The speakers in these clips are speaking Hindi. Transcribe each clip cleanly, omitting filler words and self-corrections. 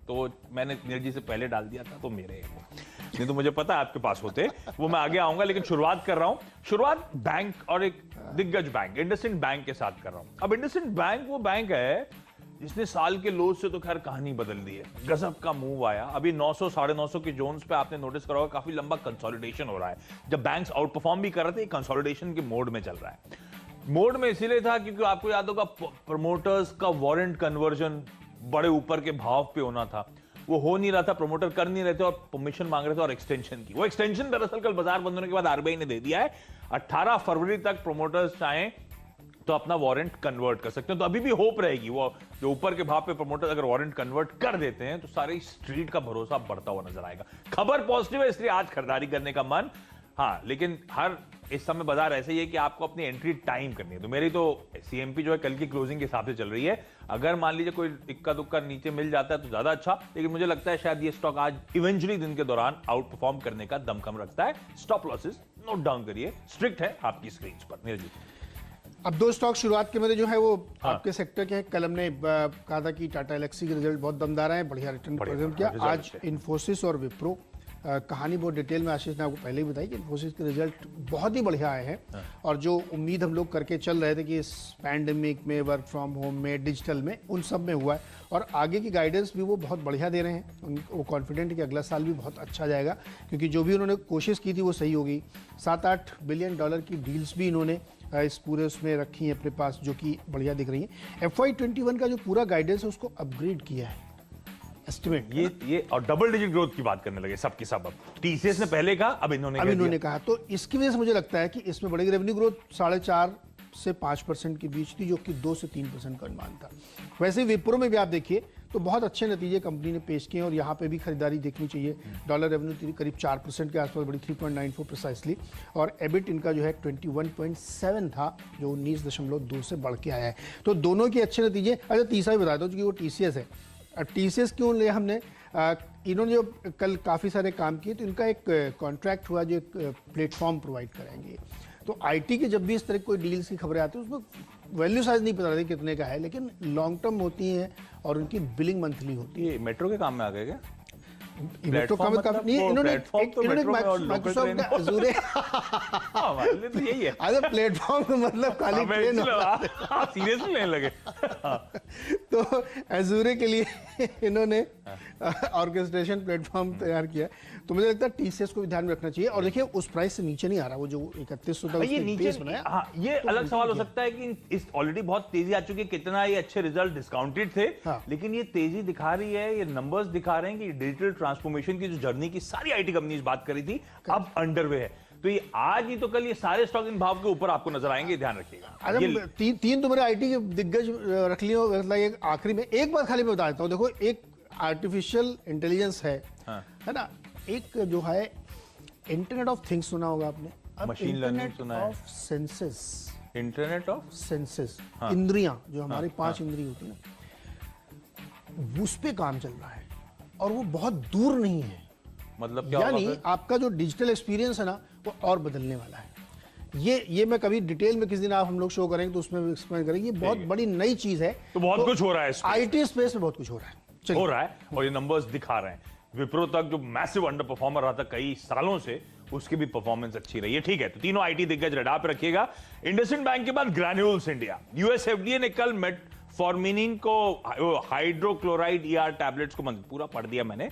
तो मैंने एनर्जी से पहले डाल दिया था, तो मेरे हैं वो। नहीं तो मुझे पता है आपके पास होते, वो मैं आगे आऊंगा, लेकिन शुरुआत कर रहा हूं। शुरुआत बैंक और एक दिग्गज बैंक इंडसइंड बैंक के साथ कर रहा हूं। अब इंडसइंड बैंक वो बैंक है जिसने साल के लोज से तो खैर कहानी बदल दी है। गजब का मूव आया। अभी 900 950 के जोन्स पे आपने नोटिस करा होगा, काफी लंबा कंसोलिडेशन हो रहा है। जब बैंक्स आउट परफॉर्म भी कर रहे थे, कंसोलिडेशन के मोड में चल रहा है। मोड में इसीलिए था क्योंकि आपको याद होगा प्रमोटर्स का वारंट कन्वर्जन बड़े ऊपर के भाव पे होना था, वो हो नहीं रहा था, प्रमोटर कर नहीं रहे थे और परमिशन मांग रहे थे और एक्सटेंशन की। वो एक्सटेंशन दरअसल कल बाजार बंद होने के बाद आरबीआई ने दे दिया है। 18 फरवरी तक प्रमोटर्स चाहें तो अपना वारंट कन्वर्ट कर सकते हैं। तो अभी भी होप रहेगी, वो जो ऊपर के भाव पे प्रमोटर अगर वारंट कन्वर्ट कर देते हैं तो सारी स्ट्रीट का भरोसा बढ़ता हुआ नजर आएगा। खबर पॉजिटिव है, इसलिए आज खरीदारी करने का मन। हाँ, लेकिन हर इस समय बाजार ऐसे ही है कि आपको अपनी एंट्री टाइम करनी है। तो मेरी तो सीएमपी जो है कल की क्लोजिंग के हिसाब से चल रही है। अगर मान लीजिए कोई इक्का दुक्का नीचे मिल जाता है तो ज्यादा अच्छा, लेकिन मुझे लगता है शायद ये स्टॉक आज इवेंचुअली दिन के दौरान आउट परफॉर्म करने का दमखम रखता है। स्टॉप लॉसेस नोट डाउन करिए, स्ट्रिक्ट है आपकी स्क्रीन पर। नीरज जी, अब दो स्टॉक शुरुआत के मेरे जो है वो आपके सेक्टर के हैं। कल हमने कहा था कि टाटा एलेक्सी के रिजल्ट बहुत दमदार है, बढ़िया रिटर्न प्रेजेंट किया। आज इन्फोसिस और विप्रो, कहानी बहुत डिटेल में आशीष ने आपको पहले ही बताई कि इन्फोसिस के रिजल्ट बहुत ही बढ़िया आए हैं। और जो उम्मीद हम लोग करके चल रहे थे कि इस पैंडेमिक में, वर्क फ्रॉम होम में, डिजिटल में, उन सब में हुआ है। और आगे की गाइडेंस भी वो बहुत बढ़िया दे रहे हैं। वो कॉन्फिडेंट है कि अगला साल भी बहुत अच्छा जाएगा, क्योंकि जो भी उन्होंने कोशिश की थी वो सही होगी। 7-8 बिलियन डॉलर की डील्स भी इन्होंने इस पूरे उसमें रखी है अपने पास, जो कि बढ़िया दिख रही है। FY21 का जो पूरा गाइडेंस है उसको अपग्रेड किया है एस्टिमेट। ये और डबल डिजिट ग्रोथ की बात करने लगे सबकी सब। अब टीसीएस ने पहले कहा, अब इन्होंने कहा। तो इसकी वजह से मुझे लगता है कि इसमें बढ़ेगी। रेवेन्यू ग्रोथ 4.5 से 5% के बीच थी, जो कि 2 से 3% का अनुमान था। वैसे विप्रो में भी आप देखिए तो बहुत अच्छे नतीजे कंपनी ने पेश किए और यहाँ पे भी खरीदारी देखनी चाहिए। डॉलर रेवेन्यू करीब 4% के आसपास बढ़ी, 3.94 प्रिसाइसली। और एबिट इनका जो है 21.7 था, जो 19.2 से बढ़ के आया है। तो दोनों के अच्छे नतीजे। अच्छा, तीसरा भी बता दो क्योंकि वो टीसीएस है। टीसीएस क्यों लिया हमने? इन्होंने जो कल काफ़ी सारे काम किए, तो इनका एक कॉन्ट्रैक्ट हुआ जो एक प्लेटफॉर्म प्रोवाइड कराएंगे। तो आईटी के जब भी इस तरह कोई डील्स की खबरें आती है उसमें वैल्यू साइज नहीं पता रहती कितने का है, लेकिन लॉन्ग टर्म होती है और उनकी बिलिंग मंथली होती है। ये मेट्रो के काम में आ गए क्या? मेट्रो काम में काफी नहीं, इन्होंने माइक्रोसॉफ्ट अज़ूरे तो यही है। अरे प्लेटफॉर्म का मतलब खाली ट्रेन, सीरियसली लेने लगे। तो अज़ूरे के लिए इन्होंने ऑर्केस्ट्रेशन प्लेटफॉर्म तैयार किया। तो मुझे लगता है टीसीएस को भी ध्यान में रखना चाहिए। और देखिए उस प्राइस से नीचे नहीं आ रहा, वो जो 3100 था ये नीचे बनाया। हाँ, ये अलग सवाल हो सकता है कि इस ऑलरेडी बहुत तेजी आ चुकी है, कितना ये अच्छे रिजल्ट डिस्काउंटेड थे। लेकिन ये तेजी दिखा रही है, ये नंबर्स दिखा रहे हैं कि डिजिटल ट्रांसफॉर्मेशन की जो जर्नी की सारी आईटी कंपनीज बात करी थी, अब अंडरवे है। तो ये आज ही तो कल ये सारे स्टॉक इन भाव के ऊपर आपको नजर आएंगे, ध्यान रखिएगा। तीन तो मेरे आईटी के दिग्गज रख लिए। मतलब आखिरी में एक बात खाली मैं बता देता हूँ। देखो, एक आर्टिफिशियल इंटेलिजेंस है ना, एक जो है इंटरनेट ऑफ थिंग्स सुना होगा आपने, मशीन लर्निंग सुना है, of senses, internet of senses, इंद्रियां जो हमारी 5 इंद्रिय होती है ना, उस पे काम चल रहा है और वो बहुत दूर नहीं है। मतलब क्या? यानी आपका जो डिजिटल एक्सपीरियंस है ना, वो और बदलने वाला है। ये मैं कभी डिटेल में किसी दिन आप हम लोग शो करेंगे तो उसमें एक्सप्लेन करेंगे। ये बहुत बड़ी नई चीज है। तो बहुत कुछ हो रहा है आईटी स्पेस में, बहुत कुछ हो रहा है और ये नंबर्स दिखा रहे हैं। विप्रो तक जो मैसिव अंडर परफॉर्मर रहा था कई सालों से, उसकी भी परफॉर्मेंस अच्छी रही है। ठीक है, तो तीनों आईटी दिग्गज रडार पे रखिएगा। इंडसइंड बैंक के बाद ग्रैन्यूल्स इंडिया। यूएस एफडीए ने कल मेटफॉर्मिन को, हाइड्रोक्लोराइड ईआर टैबलेट्स को पूरा पढ़ दिया मैंने,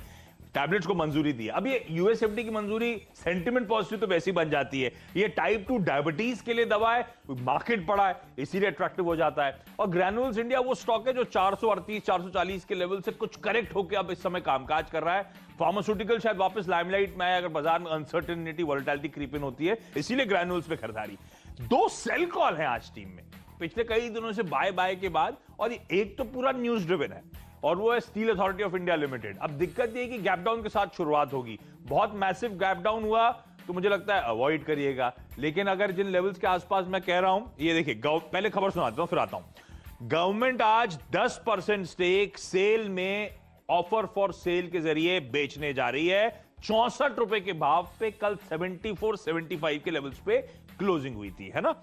टैबलेट्स को मंजूरी दी। अब ये यूएसएफडी की मंजूरी सेंटिमेंट पॉजिटिव तो वैसे ही बन जाती है। ये टाइप 2 डायबिटीज के लिए दवा है, मार्केट बड़ा है इसीलिए अट्रैक्टिव हो जाता है। और ग्रैन्यूल्स इंडिया वो स्टॉक है जो 438 440 के लेवल से कुछ करेक्ट होकर अब इस समय कामकाज कर रहा है। फार्मास्यूटिकल शायद वापस लाइमलाइट में आए, अगर बाजार में अनसर्टेनिटी, वोलेटिलिटी क्रीप इन होती है, इसीलिए ग्रैन्यूल्स पे खरीदारी। 2 सेल कॉल है आज टीम में पिछले कई दिनों से बाय के बाद, और एक तो पूरा न्यूज ड्रिवन है और वो है steel authority of India limited. अब दिक्कत ये है कि गैप डाउन के साथ शुरुआत होगी, बहुत मैसिव गैप डाउन हुआ तो मुझे लगता है अवॉइड करिएगा। लेकिन अगर जिन लेवल्स के आसपास मैं कह रहा हूं, ये देखिए, पहले खबर सुनाता हूं फिर आता हूं। गवर्नमेंट आज 10% स्टेक सेल में ऑफर फॉर सेल के जरिए बेचने जा रही है। 64 रुपए के भाव पे कल 74-75 के लेवल्स पे क्लोजिंग हुई थी, है ना।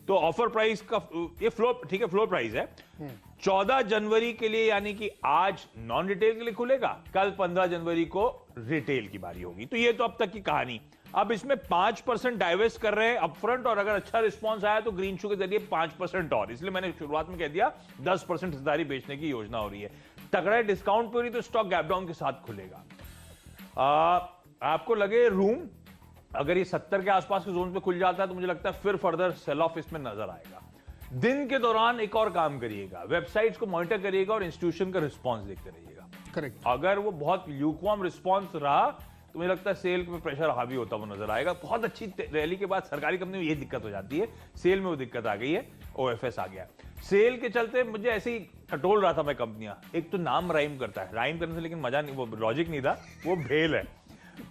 तो ऑफर प्राइस का ये फ्लोर, ठीक है, फ्लोर प्राइस है। 14 जनवरी के लिए, यानी कि आज नॉन रिटेल के लिए खुलेगा, कल 15 जनवरी को रिटेल की बारी होगी। तो ये तो अब तक की कहानी। अब इसमें 5% डाइवेस्ट कर रहे हैं अपफ्रंट, और अगर अच्छा रिस्पांस आया तो ग्रीन शू के जरिए 5% और, इसलिए मैंने शुरुआत में कह दिया 10% हिस्सेदारी बेचने की योजना हो रही है। तगड़ा डिस्काउंट पे हो रही तो स्टॉक गैप डाउन के साथ खुलेगा। आपको लगे रूम, अगर ये 70 के आसपास के जोन पे खुल जाता है तो मुझे लगता है फिर फर्दर सेल ऑफ इसमें नजर आएगा। दिन के दौरान एक और काम करिएगा, वेबसाइट्स को मॉनिटर करिएगा और इंस्टीट्यूशन का रिस्पांस देखते रहिएगा। करेक्ट। अगर वो बहुत ल्यूकवार्म रिस्पांस रहा तो मुझे लगता है सेल में प्रेशर हावी होता हुआ नजर आएगा। बहुत अच्छी रैली के बाद सरकारी कंपनी में ये दिक्कत हो जाती है, सेल में वो दिक्कत आ गई है, ओएफएस आ गया। सेल के चलते मुझे ऐसे ही टटोल रहा था मैं कंपनियां। एक तो नाम राइम करता है, राइम करने से लेकिन मजा नहीं, वो लॉजिक नहीं था, वो भेल है।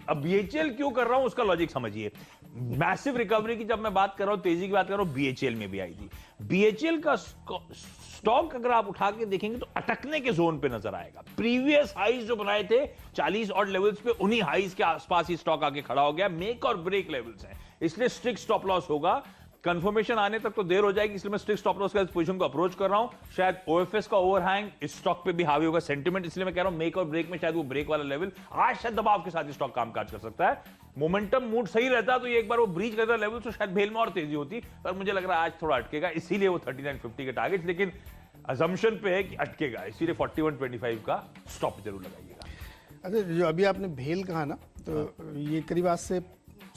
अब बीएचईएल क्यों कर रहा हूं उसका लॉजिक समझिए। मैसिव रिकवरी की जब मैं बात कर रहा हूं, तेजी की बात कर रहा हूं, बीएचईएल में भी आई थी। बीएचईएल का स्टॉक अगर आप उठा के देखेंगे तो अटकने के जोन पे नजर आएगा। प्रीवियस हाईज जो बनाए थे 40 और लेवल्स पे, उन्हीं हाईज के आसपास ही स्टॉक आके खड़ा हो गया। मेक और ब्रेक लेवल्स हैं, इसलिए स्ट्रिक्ट स्टॉप लॉस होगा। कंफर्मेशन आने तक तो देर हो जाएगी, इसलिए मैं स्ट्रिक्ट स्टॉप लॉस का पोजीशन को अप्रोच कर रहा हूं। शायद ओएफएस का ओवरहैंग इस स्टॉक पे भी हावी होगा, सेंटिमेंट, इसलिए मैं कह रहा हूं मेक और ब्रेक में शायद वो ब्रेक वाला लेवल आज शायद दबाव के साथ स्टॉक कामकाज कर सकता है। मोमेंटम मूड सही रहता तो ये एक बार वो ब्रीच करता लेवल तो शायद भेल में और तेजी होती, पर मुझे लग रहा है आज थोड़ा अटकेगा, इसीलिए वो 3950 के टारगेट, लेकिन अजम्पशन पे है कि अटकेगा, इसीलिए 4125 का स्टॉप जरूर लगाइएगा। अच्छा, जो अभी आपने भेल कहा ना, तो ये करीब आज से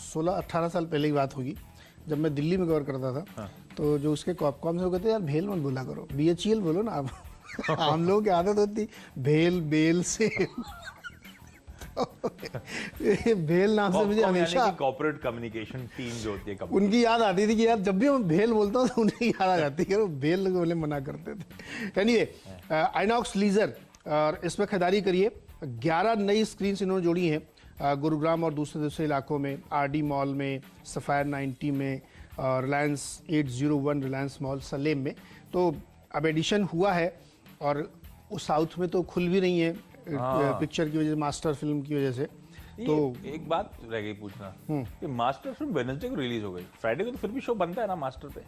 16-18 साल पहले की बात होगी, जब मैं दिल्ली में कवर करता था। तो जो उसके कॉपकॉम से वो कहते यार भेल मत बोला करो, बीएचईएल बोलो ना आप। हम लोगों की आदत होती भेल बेल से। भेल नाम से मुझे हमेशा कॉर्पोरेट कम्युनिकेशन टीम जो होती है उनकी याद आती थी कि यार जब भी हम भेल बोलता हूँ तो उन्हें याद आ जाती है, भेल बोले मना करते थे। एनीवे, आइनॉक्स लीजर, और इसमें खरीदारी करिए। 11 नई स्क्रीन इन्होंने जोड़ी हैं गुरुग्राम और दूसरे इलाकों में, आरडी मॉल में, सफायर 90 में, रिलायंस 801 रिलायंस मॉल सलेम में। तो अब एडिशन हुआ है, और उस साउथ में तो खुल भी नहीं है पिक्चर की वजह से, मास्टर फिल्म की वजह से। तो एक बात रह गई पूछना कि मास्टर फिल्म वेडनेसडे को रिलीज हो गई, फ्राइडे को तो फिर भी शो बनता है ना मास्टर पे?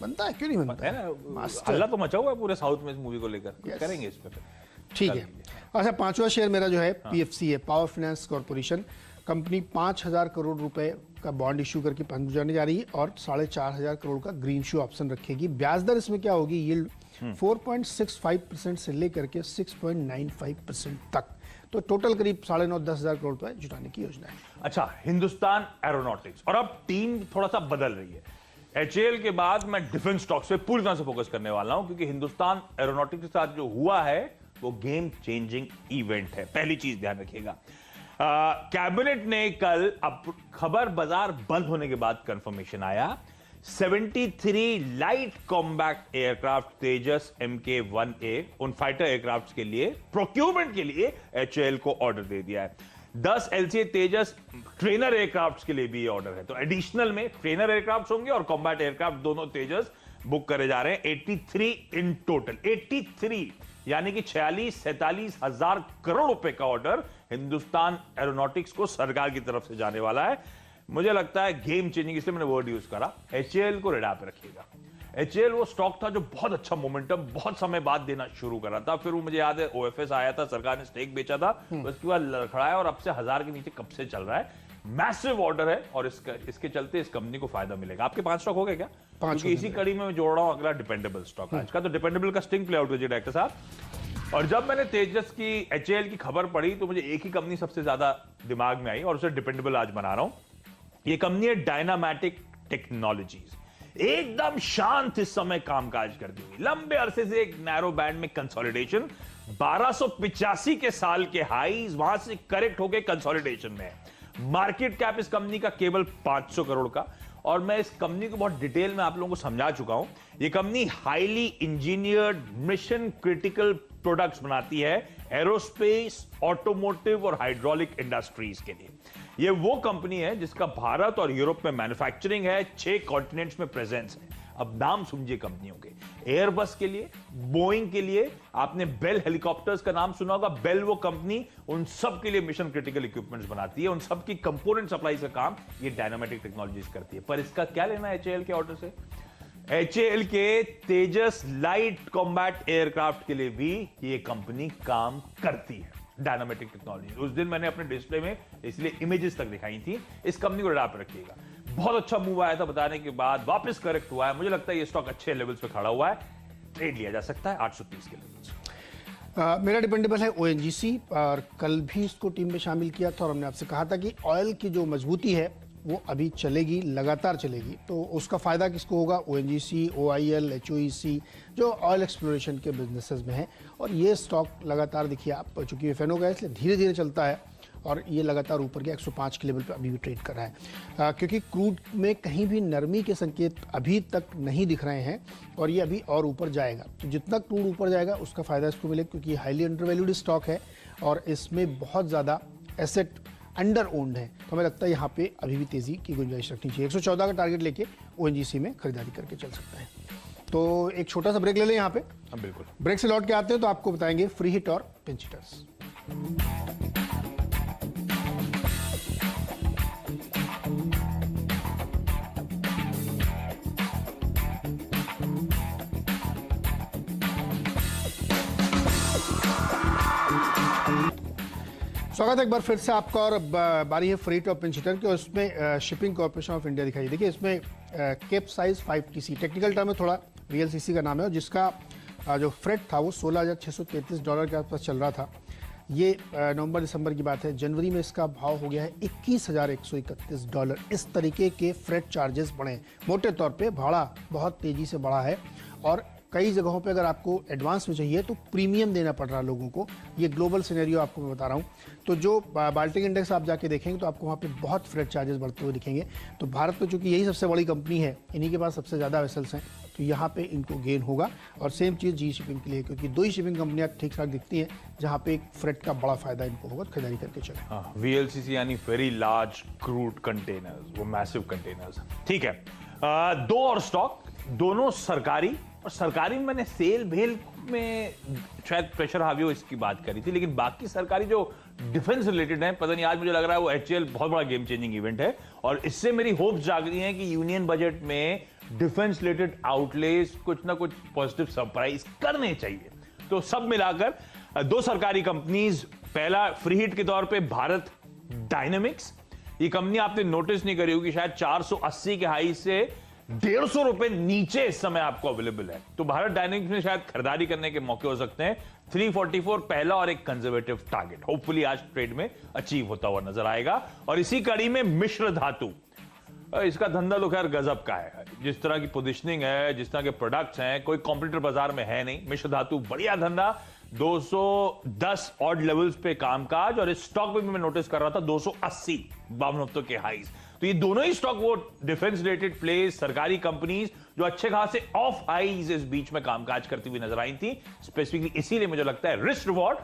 बनता है, क्यों नहीं बनता है ना? हल्ला तो मचा हुआ है पूरे साउथ में इस मूवी को लेकर, करेंगे इस पे। ठीक है। अच्छा, 5वां शेयर मेरा जो है पीएफसी है, power finance corporation. Company 5000 crore रुपए का बॉन्ड इशू करके फंड जाने जा रही है, और 4500 करोड़ का ग्रीन शू ऑप्शन रखेगी। ब्याज दर इसमें क्या होगी, यील्ड 4.65% से लेकर के 6.95% तक। तो टोटल करीब 9.5-10 हजार करोड़ रुपए जुटाने की योजना है। अच्छा, हिंदुस्तान एरोनॉटिक्स, और अब टीम थोड़ा सा बदल रही है। एचएएल के बाद मैं डिफेंस स्टॉक्स पे पूरी तरह से फोकस करने वाला हूं, क्योंकि हिंदुस्तान एरोनॉटिक्स के साथ जो हुआ है वो गेम चेंजिंग इवेंट है। पहली चीज ध्यान रखिएगा, कैबिनेट ने कल, अब खबर बाजार बंद होने के बाद कंफर्मेशन आया, 73 लाइट कॉम्बैट एयरक्राफ्ट तेजस MK-1A उन फाइटर एयरक्राफ्ट के लिए प्रोक्योरमेंट के लिए एचएएल को ऑर्डर दे दिया है। 10 LCA तेजस ट्रेनर एयरक्राफ्ट के लिए भी ये ऑर्डर है। तो एडिशनल में ट्रेनर एयरक्राफ्ट होंगे और कॉम्बैट एयरक्राफ्ट दोनों तेजस बुक करे जा रहे हैं। 83 इन टोटल, 83 यानी कि 46-47 हजार करोड़ रुपए का ऑर्डर हिंदुस्तान एरोनॉटिक्स को सरकार की तरफ से जाने वाला है। मुझे लगता है गेम चेंजिंग, इसलिए मैंने वर्ड यूज करा। एचएएल को रेडा पे रखिएगा। एचएएल वो स्टॉक था जो बहुत अच्छा मोमेंटम बहुत समय बाद देना शुरू कर रहा था, फिर वो मुझे याद है ओएफएस आया था, सरकार ने स्टेक बेचा था, उसके बाद लड़खड़ाया और अब से 1000 के नीचे कब से चल रहा है। मैसिव ऑर्डर है और इसके चलते इस कंपनी को फायदा मिलेगा। आपके 5 स्टॉक हो गए क्या? क्योंकि इसी कड़ी में मैं जोड़ रहा हूं अगला डिपेंडेबल स्टॉक आज का। तो डिपेंडेबल का स्टिंग प्ले आउट कीजिए डायरेक्टर साहब। और जब मैंने तेजस की एचएएल की खबर पढ़ी तो मुझे एक ही कंपनी सबसे ज्यादा दिमाग में आई और उसे डिपेंडेबल आज बना रहा हूं। ये कंपनी है डायनामैटिक टेक्नोलॉजीज। एकदम शांत इस समय कामकाज करती हुई, लंबे अरसे से एक नैरो बैंड में कंसोलिडेशन, 1285 के साल के हाईज वहां से करेक्ट होके कंसोलिडेशन में है। मार्केट कैप इस कंपनी का केवल 500 करोड़ का, और मैं इस कंपनी को बहुत डिटेल में आप लोगों को समझा चुका हूं। यह company highly engineered mission critical products बनाती है एरोस्पेस, ऑटोमोटिव और हाइड्रोलिक इंडस्ट्रीज के लिए। यह वो कंपनी है जिसका भारत और यूरोप में मैन्युफैक्चरिंग है, 6 कॉन्टिनेंट्स में प्रेजेंस है। अब नाम समझिए कंपनियों के, एयरबस के लिए, बोइंग के लिए, आपने बेल हेलीकॉप्टर्स का नाम सुना होगा। बेल वो कंपनी उन सब के लिए मिशन क्रिटिकल इक्विपमेंट्स बनाती है, उन सब की कंपोनेंट सप्लाई का काम ये डायनामैटिक टेक्नोलॉजीज करती है। पर इसका क्या लेना है एचएएल के ऑर्डर से? HAL के तेजस लाइट कॉम्बैट एयरक्राफ्ट के लिए भी ये कंपनी काम करती है। डायनामेटिक टेक्नोलॉजी, उस दिन मैंने अपने डिस्प्ले में इसलिए इमेजेस तक दिखाई थी। इस कंपनी को रडार पर रखिएगा। बहुत अच्छा मूव आया था बताने के बाद, वापस करेक्ट हुआ है। मुझे लगता है ये स्टॉक अच्छे लेवल्स पे खड़ा हुआ है, ट्रेड लिया जा सकता है 830 के लेवल्स। मेरा डिपेंडेबल है ONGC, और कल भी इसको टीम में शामिल किया था और हमने आपसे कहा था कि ऑयल की जो मजबूती है वो अभी चलेगी, लगातार चलेगी। तो उसका फायदा किसको होगा? ONGC, OIL, HOEC जो ऑयल एक्सप्लोरेशन के बिजनेसेस में है। और ये स्टॉक लगातार देखिए आप, चूंकि FNO का है इसलिए धीरे धीरे चलता है और ये लगातार ऊपर के 105 के लेवल पे अभी भी ट्रेड कर रहा है, क्योंकि क्रूड में कहीं भी नरमी के संकेत अभी तक नहीं दिख रहे हैं और ये अभी और ऊपर जाएगा। तो जितना क्रूड ऊपर जाएगा उसका फायदा इसको मिलेगा, क्योंकि ये हाईली अंडरवैल्यूड स्टॉक है और इसमें बहुत ज़्यादा एसेट अंडर ओन्ड है। तो हमें लगता है यहाँ पे अभी भी तेज़ी की गुंजाइश रखनी चाहिए। 114 का टारगेट लेके ONGC में खरीदारी करके चल सकता है। तो एक छोटा सा ब्रेक ले लें यहाँ पे। हाँ बिल्कुल, ब्रेक से लौट के आते हैं तो आपको बताएंगे फ्री हिट और पिंच हिटर्स। स्वागत है एक बार फिर से आपका, और बारी है फ्री टॉप पिंच हिटर की, और उसमें शिपिंग कॉर्पोरेशन ऑफ इंडिया दिखाई। देखिए इसमें cap size 5TC, technical term में थोड़ा VLCC का नाम है, और जिसका जो फ्रेट था वो $16,633 के आसपास चल रहा था। ये नवंबर दिसंबर की बात है। जनवरी में इसका भाव हो गया है $21,131। इस तरीके के फ्रेट चार्जेस बढ़े, मोटे तौर पे भाड़ा बहुत तेज़ी से बढ़ा है, और कई जगहों पे अगर आपको एडवांस में चाहिए तो प्रीमियम देना पड़ रहा है लोगों को। ये ग्लोबल सिनेरियो आपको मैं बता रहा हूँ। तो जो बाल्टिक इंडेक्स आप जाके देखेंगे तो आपको वहाँ पे बहुत फ्रेट चार्जेस बढ़ते हुए दिखेंगे। तो भारत में चूंकि यही सबसे बड़ी कंपनी है, इन्हीं के पास सबसे ज़्यादा वेसल्स हैं, तो यहाँ पे इनको गेन होगा। और सेम चीज़ जी शिपिंग के लिए, क्योंकि दो ही शिपिंग कंपनियाँ ठीक ठाक दिखती हैं जहाँ पे एक फ्रेट का बड़ा फायदा इनको होगा, खरीदारी करके चले। VLCC यानी वेरी लार्ज क्रूड कंटेनर्स, वो मैसिव कंटेनर्स। ठीक है, दो और स्टॉक, दोनों सरकारी, और सरकारी में मैंने सेल भेल में शायद प्रेशर हावी हो इसकी बात करी थी, लेकिन बाकी सरकारी जो डिफेंस रिलेटेड है, पता नहीं आज मुझे लग रहा है वो HAL बहुत बड़ा गेम चेंजिंग इवेंट है, और इससे मेरी होप्स जाग रही हैं कि यूनियन बजट में डिफेंस रिलेटेड आउटलेज कुछ ना कुछ पॉजिटिव सरप्राइज करने चाहिए। तो सब मिलाकर दो सरकारी कंपनीज, पहला फ्री हिट के तौर पे भारत डायनेमिक्स। ये कंपनी आपने नोटिस नहीं करी होगी, शायद 480 के हाई से 150 रुपए नीचे इस समय आपको अवेलेबल है। तो भारत डायनेमिक्स में शायद खरीदारी करने के मौके हो सकते हैं। 344 पहला और एक कंजर्वेटिव टारगेट होपफुली आज ट्रेड में अचीव होता हुआ नजर आएगा। और इसी कड़ी में मिश्र धातु, इसका धंधा तो खैर गजब का है। जिस तरह की पोजीशनिंग है, जिस तरह के प्रोडक्ट्स हैं, कोई कॉम्पिटिटर बाजार में है नहीं। मिश्र धातु बढ़िया धंधा, 210 ऑड लेवल्स पे कामकाज, और इस स्टॉक में मैं नोटिस कर रहा था 280 52 हफ्तों के हाईज। तो ये दोनों ही स्टॉक वो डिफेंस रिलेटेड प्लेस, सरकारी कंपनीज जो अच्छे खासे ऑफ हाईज इस बीच में कामकाज करती हुई नजर आई थी। स्पेसिफिकली इसीलिए मुझे लगता है रिस्क रिवॉर्ड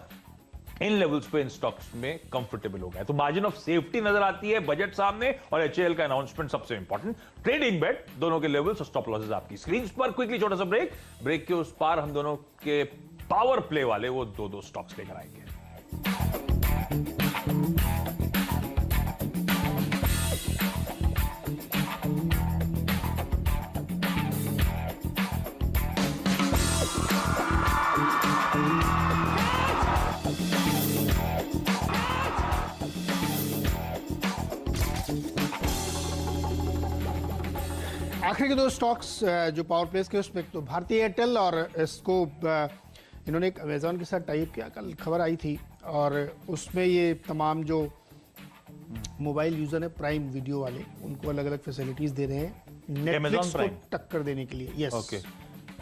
इन लेवल्स पे इन स्टॉक्स में कंफर्टेबल हो गया। तो मार्जिन ऑफ सेफ्टी नजर आती है, बजट सामने, और HAL का अनाउंसमेंट सबसे इंपॉर्टेंट। ट्रेडिंग बेट दोनों के लेवल्स और स्टॉप लॉसेस आपकी स्क्रीन पर। क्विकली छोटा सा ब्रेक के उस पार हम दोनों के पावर प्ले वाले वो दो स्टॉक्स लेकर आएंगे। आखिर के दो स्टॉक्स जो पावर प्लेस के, उसमें तो भारतीय एयरटेल, और इसको इन्होंने एक अमेजॉन के साथ टाइप किया, कल खबर आई थी, और उसमें ये तमाम जो मोबाइल यूजर है प्राइम वीडियो वाले, उनको अलग अलग फैसिलिटीज दे रहे हैं नेटफ्लिक्स को टक्कर देने के लिए। यस,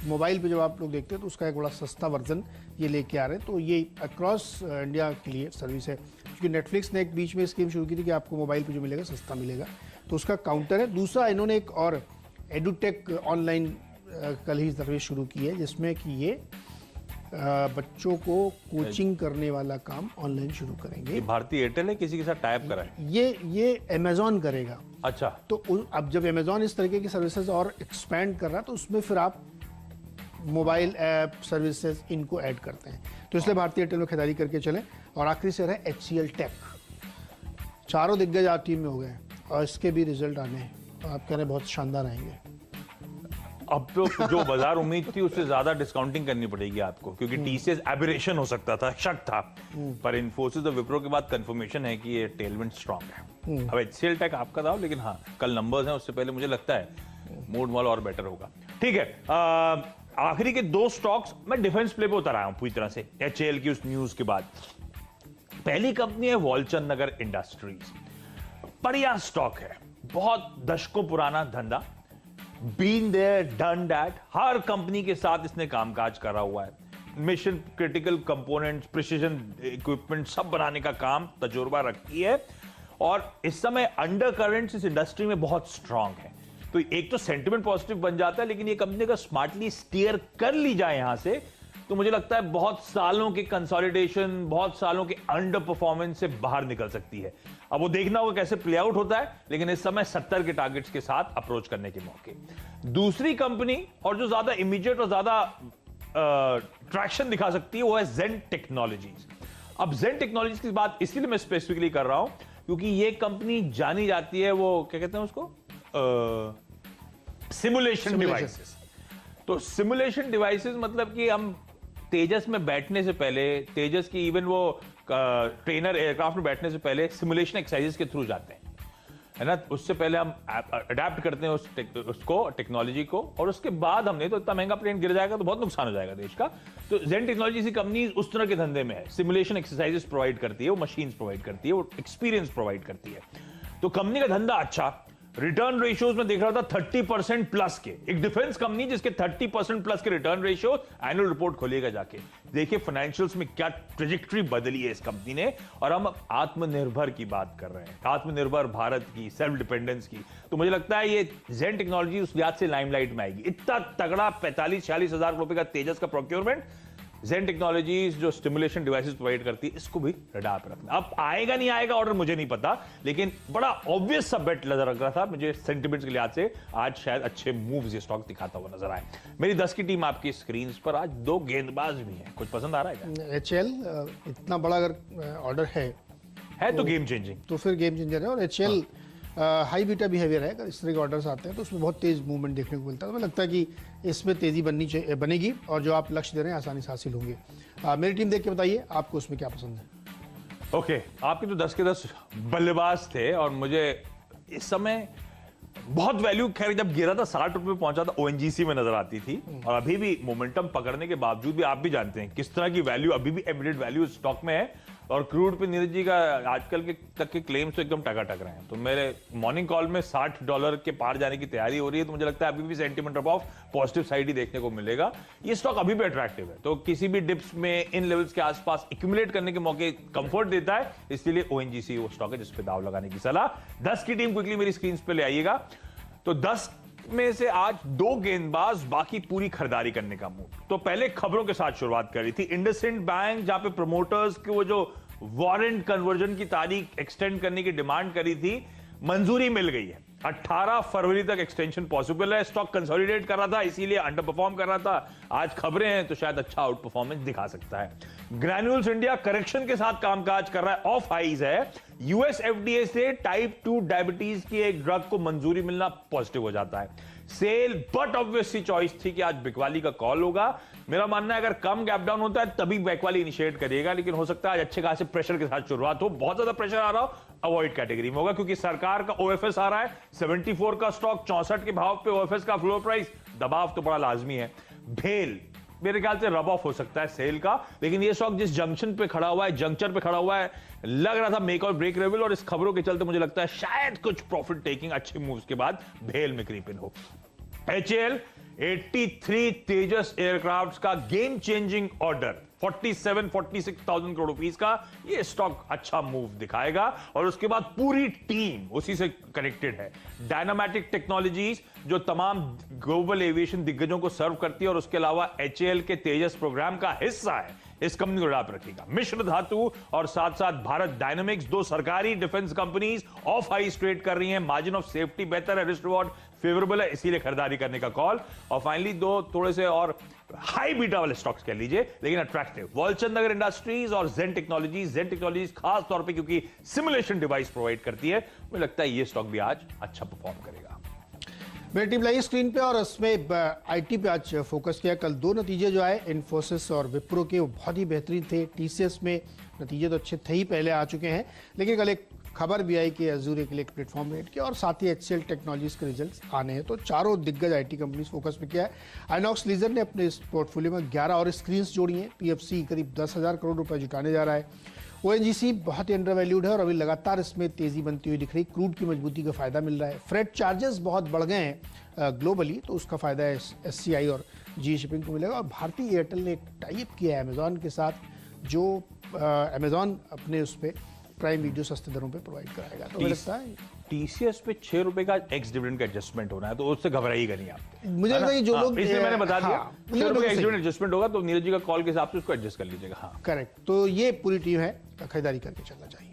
मोबाइल पे जब आप लोग देखते हैं तो उसका एक बड़ा सस्ता वर्जन ये लेके आ रहे हैं। तो ये अक्रॉस इंडिया के लिए सर्विस है, क्योंकि नेटफ्लिक्स ने एक बीच में स्कीम शुरू की थी कि आपको मोबाइल पे जो मिलेगा सस्ता मिलेगा, तो उसका काउंटर है। दूसरा, इन्होंने एक और एडुटेक ऑनलाइन कल ही सर्विस शुरू की है, जिसमें कि ये बच्चों को कोचिंग करने वाला काम ऑनलाइन शुरू करेंगे। ये भारतीय एयरटेल है, किसी के साथ टाइप करा है? ये अमेजॉन करेगा। अच्छा, तो अब जब अमेजॉन इस तरीके की सर्विसेज और एक्सपेंड कर रहा है, तो उसमें फिर आप मोबाइल ऐप सर्विसेज इनको ऐड करते हैं। तो इसलिए भारतीय एयरटेल में खरीदारी करके चले। और आखिरी शेयर है HCL टेक। चारों दिग्गज आप टीम में हो गए और इसके भी रिजल्ट आने हैं, तो आप कह रहे हैं बहुत शानदार आएंगे। अब तो जो बाजार उम्मीद थी उससे ज्यादा डिस्काउंटिंग करनी पड़ेगी आपको, क्योंकि टीसीएस एबरेशन हो सकता था, शक था, पर इन्फोसिस और विप्रो के बाद कंफर्मेशन है कि ये टेलविंड स्ट्रांग है। अब एचसीएल टेक आपका था, लेकिन हाँ कल नंबर्स हैं, उससे पहले मुझे लगता है मूड मॉल और बेटर होगा। ठीक है, आखिरी के 2 स्टॉक्स मैं डिफेंस प्ले पे उतर आया हूं पूरी तरह से एचएएल की उस न्यूज के बाद। पहली कंपनी है वॉलचंद नगर इंडस्ट्रीज, बढ़िया स्टॉक है, बहुत दशकों पुराना धंधा, बीन देयर डन दैट, हर कंपनी के साथ इसने कामकाज करा हुआ है, mission critical components, precision equipment सब बनाने का काम तजुर्बा रखती है, और इस समय अंडर करंट्स इस इंडस्ट्री में बहुत स्ट्रांग है। तो एक तो सेंटिमेंट पॉजिटिव बन जाता है, लेकिन ये कंपनी का स्मार्टली स्टीयर कर ली जाए यहां से, तो मुझे लगता है बहुत सालों के कंसोलिडेशन, बहुत सालों के अंडर परफॉर्मेंस से बाहर निकल सकती है। अब वो देखना होगा कैसे प्ले आउट होता है, लेकिन इस समय 70 के टारगेट्स के साथ अप्रोच करने के मौके। दूसरी कंपनी और जो ज्यादा इमीडिएट और ज्यादा ट्रैक्शन दिखा सकती है वो है जेन टेक्नोलॉजीज। अब जेन टेक्नोलॉजीज की बात इसीलिए मैं स्पेसिफिकली कर रहा हूं क्योंकि ये कंपनी जानी जाती है, वो क्या कहते हैं उसको, सिमुलेशन डिवाइसेस। तो सिमुलेशन डिवाइसेस मतलब कि हम तेजस में बैठने से पहले, तेजस की इवन वो ट्रेनर एयरक्राफ्ट में बैठने से पहले सिमुलेशन एक्सरसाइजेस के थ्रू जाते हैं, है ना। उससे पहले हम अडेप्ट करते हैं उसको टेक्नोलॉजी को, और उसके बाद हमने तो इतना महंगा प्लेन गिर जाएगा तो बहुत नुकसान हो जाएगा देश का। तो जेन टेक्नोलॉजी की कंपनी उस तरह के धंधे में है, सिमुलेशन एक्सरसाइजेस प्रोवाइड करती है, वो मशीन्स प्रोवाइड करती है, वो एक्सपीरियंस प्रोवाइड करती है। तो कंपनी का धंधा अच्छा, रिटर्न रेशियोज में देख रहा था 30% प्लस के, एक डिफेंस कंपनी जिसके 30% प्लस के रिटर्न रेशियो, एनुअल रिपोर्ट खोलिएगा जाके देखिए फाइनेंशियल्स में क्या ट्रेजेक्टरी बदली है इस कंपनी ने। और हम आत्मनिर्भर की बात कर रहे हैं, आत्मनिर्भर भारत की, सेल्फ डिपेंडेंस की। तो मुझे लगता है ये जेन टेक्नोलॉजी उस लिहाज से लाइमलाइट में आएगी। इतना तगड़ा 45-46 हजार रुपए का तेजस का प्रोक्योरमेंट, जेन टेक्नोलॉजीज जो स्टिमुलेशन डिवाइसेस प्रोवाइड करती है, इसको भी रडार पे रखना। अब आएगा नहीं आएगा ऑर्डर मुझे नहीं पता, लेकिन बड़ा ऑब्वियस सा बेट नजर लग रहा था मुझे सेंटिमेंट्स के लिहाज से। आज शायद अच्छे मूव्स ये स्टॉक दिखाता हुआ नजर आए। मेरी 10 की टीम आपकी स्क्रीन पर, आज 2 गेंदबाज भी हैं, कुछ पसंद आ रहा है क्या? एचएल इतना बड़ा अगर ऑर्डर है तो गेम चेंजिंग, तो फिर गेम चेंजर है। और एचएल हाई बीटा बिहेवियर है, अगर इस तरह के ऑर्डर्स आते हैं तो उसमें बहुत तेज मूवमेंट देखने को मिलता है। तो मुझे लगता है कि इसमें तेजी बनेगी और जो आप लक्ष्य दे रहे हैं आसानी से हासिल होंगे। मेरी टीम देख के बताइए आपको उसमें क्या पसंद है। ओके, आपके तो 10 के 10 बल्लेबाज थे, और मुझे इस समय बहुत वैल्यू, खैर जब गिरा था 60 रुपए पहुंचा था, ओएनजीसी में नजर आती थी, और अभी भी मोमेंटम पकड़ने के बावजूद भी आप भी जानते हैं किस तरह की वैल्यू अभी भी एमिडेड वैल्यू स्टॉक में है। और क्रूड पे नीरज जी का आजकल के तक के क्लेम्स तो एकदम टकाटक रहे हैं। तो मेरे मॉर्निंग कॉल में $60 के पार जाने की तैयारी हो रही है, तो मुझे लगता है अभी भी सेंटीमेंट ऑफ पॉजिटिव साइड ही देखने को मिलेगा। ये स्टॉक अभी भी अट्रैक्टिव है, तो किसी भी डिप्स में इन लेवल्स के आसपास एक्यूमुलेट करने के मौके कंफर्ट देता है, इसलिए ओएनजीसी वो स्टॉक है जिस पे दाव लगाने की सलाह। 10 की टीम क्विकली मेरी स्क्रीन पे ले आइएगा। तो 10 में से आज 2 गेंदबाज, बाकी पूरी खरीदारी करने का मूड। तो पहले खबरों के साथ शुरुआत करी थी। इंडसइंड बैंक, जहां पे प्रमोटर्स की वो जो वारंट कन्वर्जन की तारीख एक्सटेंड करने की डिमांड करी थी, मंजूरी मिल गई है। 18 फरवरी तक एक्सटेंशन पॉसिबल है। स्टॉक कंसोलिडेट कर रहा था, इसीलिए अंडर परफॉर्म कर रहा था। आज खबरें हैं तो शायद अच्छा आउट परफॉर्मेंस दिखा सकता है। ग्रैन्यूल्स इंडिया करेक्शन के साथ कामकाज कर रहा है, ऑफ हाइज है। यूएस एफडीए से टाइप 2 डायबिटीज की एक ड्रग को मंजूरी मिलना पॉजिटिव हो जाता है। सेल बट ऑब्वियसली चॉइस थी कि आज बिकवाली का कॉल होगा। मेरा मानना है अगर कम गैप डाउन होता है तभी बिकवाली इनिशिएट करिएगा, लेकिन हो सकता है आज अच्छे खासे प्रेशर के साथ शुरुआत हो। बहुत ज्यादा प्रेशर आ रहा हो, अवॉइड कैटेगरी में होगा, क्योंकि सरकार का ओएफएस आ रहा है 74 का स्टॉक, 64 के भाव पे ओएफएस का फ्लोर प्राइस, दबाव तो बड़ा लाजमी है। भेल मेरे ख्याल से रब ऑफ हो सकता है सेल का, लेकिन ये स्टॉक जिस जंक्शन पे खड़ा हुआ है, जंक्चर पे खड़ा हुआ है, लग रहा था मेक और ब्रेक लेवल, और इस खबरों के चलते मुझे लगता है शायद कुछ प्रॉफिट टेकिंग अच्छे मूव्स के बाद भेल में क्रीप इन हो। एचएएल 83 तेजस एयरक्राफ्ट का game changing order 47-46,000 crore rupees का, ये स्टॉक अच्छा मूव दिखाएगा। और उसके बाद पूरी टीम उसी से कनेक्टेड है। डायनामैटिक टेक्नोलॉजीज जो तमाम ग्लोबल एविएशन दिग्गजों को सर्व करती है, और उसके अलावा एचएएल के तेजस प्रोग्राम का हिस्सा है, इस कंपनी को डाप रखेगा। मिश्र धातु और साथ साथ भारत डायनामिक्स, 2 सरकारी defence companies of high trade कर रही हैं। मार्जिन ऑफ सेफ्टी बेहतर है, रिस्क रिवॉर्ड फेवरेबल है, इसीलिए खरीदारी करने का कॉल। और फाइनली 2 थोड़े से और हाई बीटा वाले स्टॉक्स कह लीजिए, लेकिन अट्रैक्टिव, वॉलचंद नगर इंडस्ट्रीज और जेन टेक्नोलॉजीज। जेन टेक्नोलॉजीज खास तौर पे क्योंकि सिमुलेशन डिवाइस प्रोवाइड करती है, मुझे लगता है ये स्टॉक भी आज अच्छा परफॉर्म करेगा। मल्टीप्लाई स्क्रीन पे और उसमें आईटी पे आज फोकस किया। कल दो नतीजे जो आए इन्फोसिस और विप्रो के, वो बहुत ही बेहतरीन थे। टीसीएस में नतीजे तो अच्छे थे ही, पहले आ चुके हैं, लेकिन कल एक खबर भी आई कि अजूर के लिए एक प्लेटफॉर्म रेट किया और साथ ही एचसीएल टेक्नोलॉजीज के रिजल्ट्स आने हैं। तो चारों दिग्गज आईटी कंपनीज फोकस में किया है। आइनॉक्स लीजर ने अपने इस पोर्टफोलियो में 11 और स्क्रीन जोड़ी हैं। पीएफसी करीब 10,000 करोड़ रुपए जुटाने जा रहा है। ओएनजीसी बहुत ही अंडर वैल्यूड है और अभी लगातार इसमें तेजी बनती हुई दिख रही। क्रूड की मजबूती का फायदा मिल रहा है। फ्रेट चार्जेस बहुत बढ़ गए हैं ग्लोबली, तो उसका फायदा एससीआई और जी शिपिंग को मिलेगा। और भारतीय एयरटेल ने एक टाइप किया है अमेजॉन के साथ, जो अमेजॉन अपने उस पर प्राइम वीडियो सस्ते दरों पे प्रोवाइड कराएगा। तो मुझे लगता है टीसीएस पे 6 रुपए का एक्स डिविडेंड का एडजस्टमेंट होना है, तो उससे घबराइएगा नहीं आप। मुझे लगता है कि जो लोग इसलिए मैंने बता दिया, हाँ, 6 रुपए का एक्स डिविडेंड एडजस्टमेंट होगा तो नीरज जी का कॉल के हिसाब से उसको एडजस्ट कर लीजिएगा। हाँ करेक्ट। तो ये पूरी टीम है, खरीदारी करके चलना चाहिए।